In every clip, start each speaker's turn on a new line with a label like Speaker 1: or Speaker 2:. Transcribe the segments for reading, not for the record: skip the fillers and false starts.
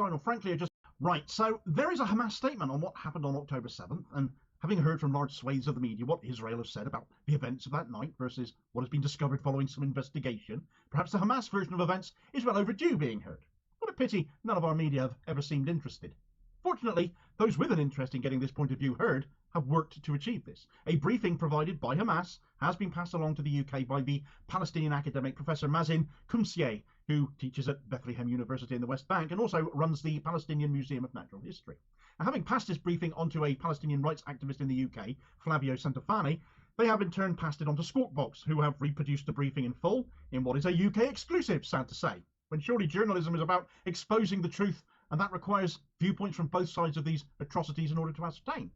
Speaker 1: Arnold, frankly, are just right. So there is a Hamas statement on what happened on October 7th, and having heard from large swathes of the media what Israel has said about the events of that night versus what has been discovered following some investigation, perhaps the Hamas version of events is well overdue being heard. What a pity none of our media have ever seemed interested. Fortunately, those with an interest in getting this point of view heard have worked to achieve this. A briefing provided by Hamas has been passed along to the UK by the Palestinian academic Professor Mazin Kumsieh, who teaches at Bethlehem University in the West Bank and also runs the Palestinian Museum of Natural History. Now, having passed this briefing on to a Palestinian rights activist in the UK, Flavio Centofanti, they have in turn passed it on to Squawkbox, who have reproduced the briefing in full in what is a UK exclusive, sad to say, when surely journalism is about exposing the truth, and that requires viewpoints from both sides of these atrocities in order to ascertain.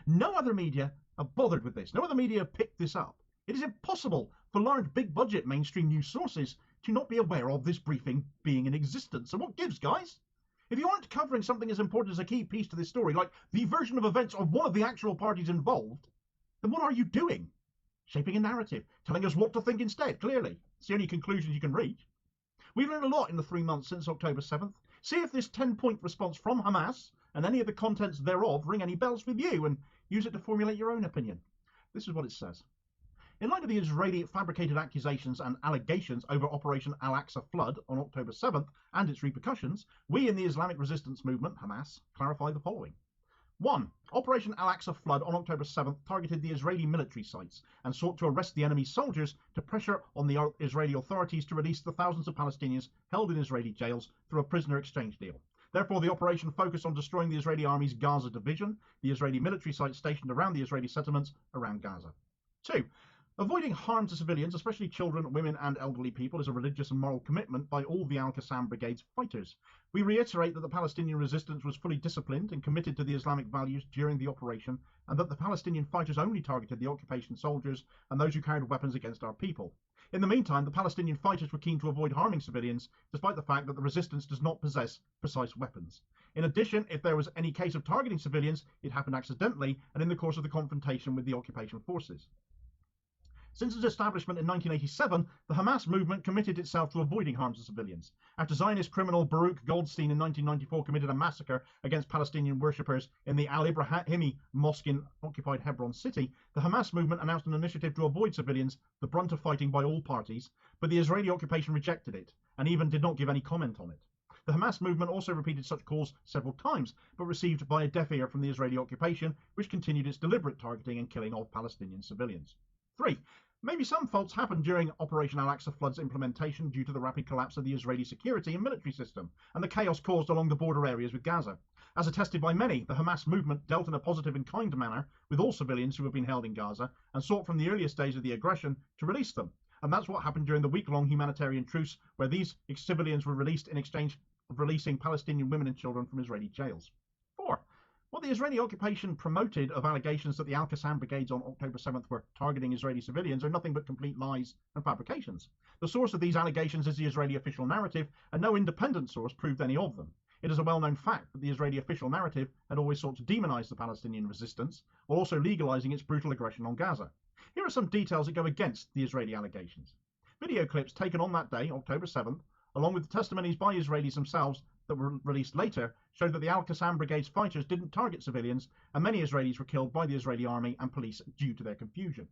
Speaker 1: No other media have bothered with this. No other media have picked this up. It is impossible for large, big-budget mainstream news sources to not be aware of this briefing being in existence. So what gives, guys? If you aren't covering something as important as a key piece to this story, like the version of events of one of the actual parties involved, then what are you doing? Shaping a narrative, telling us what to think instead, clearly. It's the only conclusions you can reach. We've learned a lot in the 3 months since October 7th. See if this 10-point response from Hamas and any of the contents thereof ring any bells with you, and use it to formulate your own opinion. This is what it says. In light of the Israeli fabricated accusations and allegations over Operation Al-Aqsa Flood on October 7th and its repercussions, we in the Islamic Resistance Movement, Hamas, clarify the following. 1. Operation Al-Aqsa Flood on October 7th targeted the Israeli military sites and sought to arrest the enemy's soldiers to pressure on the Israeli authorities to release the thousands of Palestinians held in Israeli jails through a prisoner exchange deal. Therefore, the operation focused on destroying the Israeli army's Gaza division, the Israeli military sites stationed around the Israeli settlements around Gaza. 2. Avoiding harm to civilians, especially children, women and elderly people, is a religious and moral commitment by all the Al-Qassam Brigade's fighters. We reiterate that the Palestinian resistance was fully disciplined and committed to the Islamic values during the operation, and that the Palestinian fighters only targeted the occupation soldiers and those who carried weapons against our people. In the meantime, the Palestinian fighters were keen to avoid harming civilians, despite the fact that the resistance does not possess precise weapons. In addition, if there was any case of targeting civilians, it happened accidentally and in the course of the confrontation with the occupation forces. Since its establishment in 1987, the Hamas movement committed itself to avoiding harm to civilians. After Zionist criminal Baruch Goldstein in 1994 committed a massacre against Palestinian worshippers in the Al-Ibrahimi Mosque in occupied Hebron City, the Hamas movement announced an initiative to avoid civilians, the brunt of fighting by all parties, but the Israeli occupation rejected it, and even did not give any comment on it. The Hamas movement also repeated such calls several times, but received by a deaf ear from the Israeli occupation, which continued its deliberate targeting and killing of Palestinian civilians. 3. Maybe some faults happened during Operation Al-Aqsa Flood's implementation due to the rapid collapse of the Israeli security and military system and the chaos caused along the border areas with Gaza. As attested by many, the Hamas movement dealt in a positive and kind manner with all civilians who have been held in Gaza and sought from the earliest days of the aggression to release them. And that's what happened during the week-long humanitarian truce, where these civilians were released in exchange of releasing Palestinian women and children from Israeli jails. 4. What the Israeli occupation promoted of allegations that the Al-Qassam brigades on October 7th were targeting Israeli civilians are nothing but complete lies and fabrications. The source of these allegations is the Israeli official narrative, and no independent source proved any of them. It is a well-known fact that the Israeli official narrative had always sought to demonize the Palestinian resistance, while also legalizing its brutal aggression on Gaza. Here are some details that go against the Israeli allegations. Video clips taken on that day, October 7th, along with the testimonies by Israelis themselves that were released later, showed that the Al-Qassam Brigade's fighters didn't target civilians, and many Israelis were killed by the Israeli army and police due to their confusion.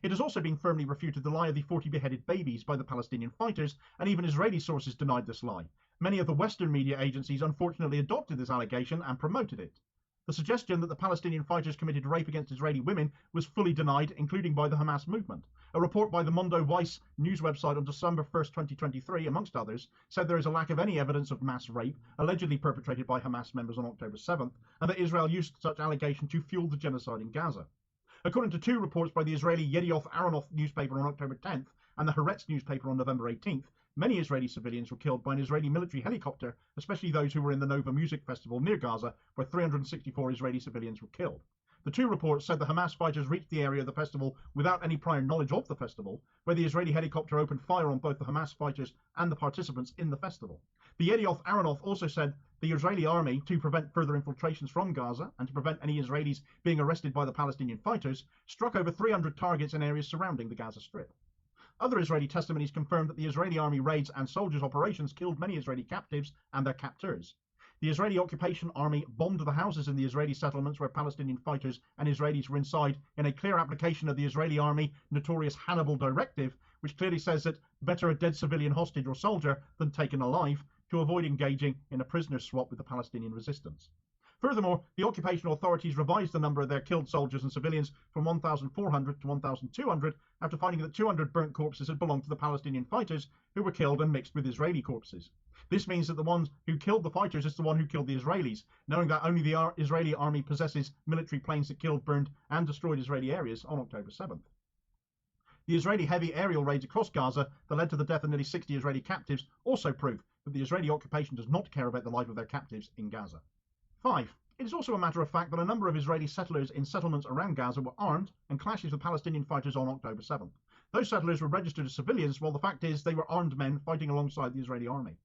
Speaker 1: It has also been firmly refuted the lie of the 40 beheaded babies by the Palestinian fighters, and even Israeli sources denied this lie. Many of the Western media agencies unfortunately adopted this allegation and promoted it. The suggestion that the Palestinian fighters committed rape against Israeli women was fully denied, including by the Hamas movement. A report by the Mondo Weiss news website on December 1st, 2023, amongst others, said there is a lack of any evidence of mass rape allegedly perpetrated by Hamas members on October 7th, and that Israel used such allegation to fuel the genocide in Gaza. According to 2 reports by the Israeli Yedioth Aharonot newspaper on October 10th and the Haaretz newspaper on November 18th, many Israeli civilians were killed by an Israeli military helicopter, especially those who were in the Nova Music Festival near Gaza, where 364 Israeli civilians were killed. The 2 reports said the Hamas fighters reached the area of the festival without any prior knowledge of the festival, where the Israeli helicopter opened fire on both the Hamas fighters and the participants in the festival. The Yedioth Aharonot also said the Israeli army, to prevent further infiltrations from Gaza and to prevent any Israelis being arrested by the Palestinian fighters, struck over 300 targets in areas surrounding the Gaza Strip. Other Israeli testimonies confirmed that the Israeli army raids and soldiers' operations killed many Israeli captives and their captors. The Israeli occupation army bombed the houses in the Israeli settlements where Palestinian fighters and Israelis were inside in a clear application of the Israeli army notorious Hannibal directive, which clearly says that better a dead civilian hostage or soldier than taken alive, to avoid engaging in a prisoner swap with the Palestinian resistance. Furthermore, the occupation authorities revised the number of their killed soldiers and civilians from 1,400 to 1,200 after finding that 200 burnt corpses had belonged to the Palestinian fighters who were killed and mixed with Israeli corpses. This means that the one who killed the fighters is the one who killed the Israelis, knowing that only the Israeli army possesses military planes that killed, burned and destroyed Israeli areas on October 7th. The Israeli heavy aerial raids across Gaza that led to the death of nearly 60 Israeli captives also prove that the Israeli occupation does not care about the life of their captives in Gaza. 5. It is also a matter of fact that a number of Israeli settlers in settlements around Gaza were armed and clashes with Palestinian fighters on October 7th. Those settlers were registered as civilians, while the fact is they were armed men fighting alongside the Israeli army.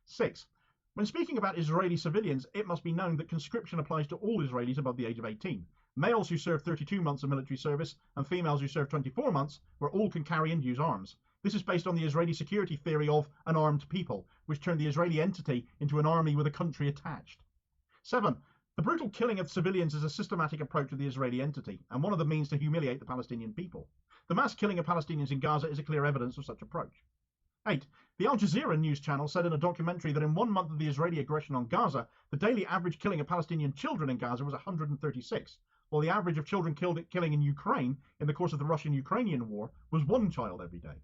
Speaker 1: 6. When speaking about Israeli civilians, it must be known that conscription applies to all Israelis above the age of 18. Males who serve 32 months of military service and females who serve 24 months, where all can carry and use arms. This is based on the Israeli security theory of an armed people, which turned the Israeli entity into an army with a country attached. 7. The brutal killing of civilians is a systematic approach of the Israeli entity, and one of the means to humiliate the Palestinian people. The mass killing of Palestinians in Gaza is a clear evidence of such approach. 8. The Al Jazeera news channel said in a documentary that in 1 month of the Israeli aggression on Gaza, the daily average killing of Palestinian children in Gaza was 136, while the average of children killing in Ukraine in the course of the Russian-Ukrainian war was 1 child every day.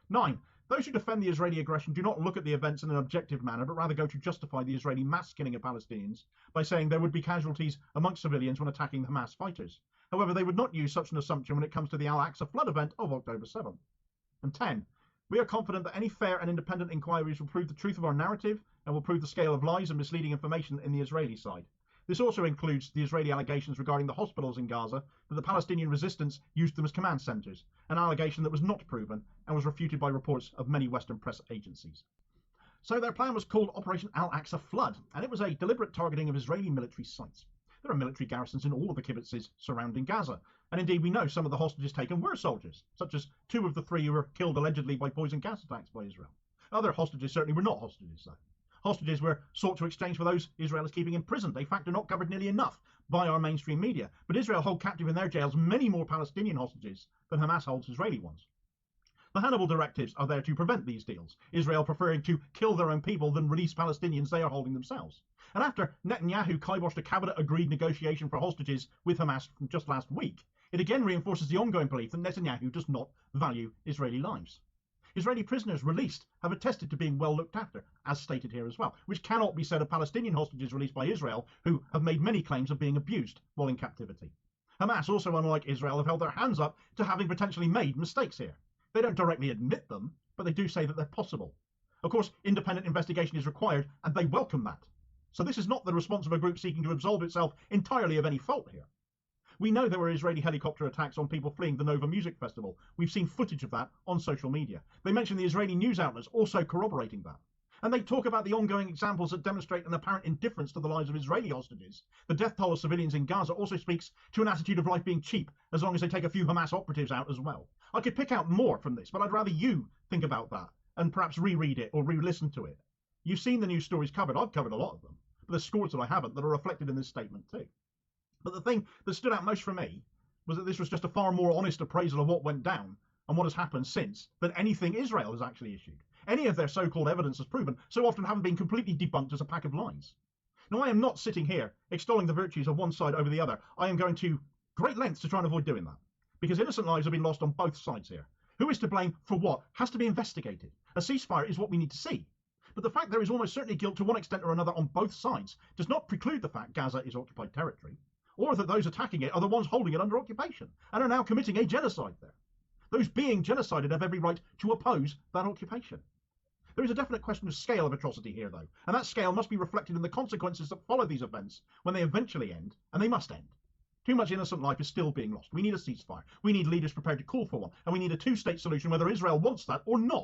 Speaker 1: 9. Those who defend the Israeli aggression do not look at the events in an objective manner, but rather go to justify the Israeli mass killing of Palestinians by saying there would be casualties amongst civilians when attacking the Hamas fighters. However, they would not use such an assumption when it comes to the Al-Aqsa flood event of October 7th. And 10. We are confident that any fair and independent inquiries will prove the truth of our narrative and will prove the scale of lies and misleading information in the Israeli side. This also includes the Israeli allegations regarding the hospitals in Gaza, that the Palestinian resistance used them as command centres, an allegation that was not proven and was refuted by reports of many Western press agencies. So their plan was called Operation Al-Aqsa Flood, and it was a deliberate targeting of Israeli military sites. There are military garrisons in all of the kibbutzes surrounding Gaza, and indeed we know some of the hostages taken were soldiers, such as 2 of the 3 who were killed allegedly by poison gas attacks by Israel. Other hostages certainly were not hostages, though. Hostages were sought to exchange for those Israel is keeping in prison, a factor not covered nearly enough by our mainstream media. But Israel hold captive in their jails many more Palestinian hostages than Hamas holds Israeli ones. The Hannibal directives are there to prevent these deals, Israel preferring to kill their own people than release Palestinians they are holding themselves. And after Netanyahu kiboshed a cabinet-agreed negotiation for hostages with Hamas from just last week, it again reinforces the ongoing belief that Netanyahu does not value Israeli lives. Israeli prisoners released have attested to being well looked after, as stated here as well, which cannot be said of Palestinian hostages released by Israel, who have made many claims of being abused while in captivity. Hamas also, unlike Israel, have held their hands up to having potentially made mistakes here. They don't directly admit them, but they do say that they're possible. Of course, independent investigation is required, and they welcome that. So this is not the response of a group seeking to absolve itself entirely of any fault here. We know there were Israeli helicopter attacks on people fleeing the Nova Music Festival. We've seen footage of that on social media. They mention the Israeli news outlets also corroborating that. And they talk about the ongoing examples that demonstrate an apparent indifference to the lives of Israeli hostages. The death toll of civilians in Gaza also speaks to an attitude of life being cheap, as long as they take a few Hamas operatives out as well. I could pick out more from this, but I'd rather you think about that and perhaps reread it or re-listen to it. You've seen the news stories covered. I've covered a lot of them, but there's scores that I haven't that are reflected in this statement too. But the thing that stood out most for me was that this was just a far more honest appraisal of what went down and what has happened since than anything Israel has actually issued. Any of their so-called evidence has proven so often haven't been completely debunked as a pack of lies. Now, I am not sitting here extolling the virtues of one side over the other. I am going to great lengths to try and avoid doing that, because innocent lives have been lost on both sides here. Who is to blame for what has to be investigated. A ceasefire is what we need to see. But the fact there is almost certainly guilt to one extent or another on both sides does not preclude the fact Gaza is occupied territory, or that those attacking it are the ones holding it under occupation and are now committing a genocide there. Those being genocided have every right to oppose that occupation. There is a definite question of scale of atrocity here, though, and that scale must be reflected in the consequences that follow these events when they eventually end, and they must end. Too much innocent life is still being lost. We need a ceasefire. We need leaders prepared to call for one, and we need a two-state solution whether Israel wants that or not.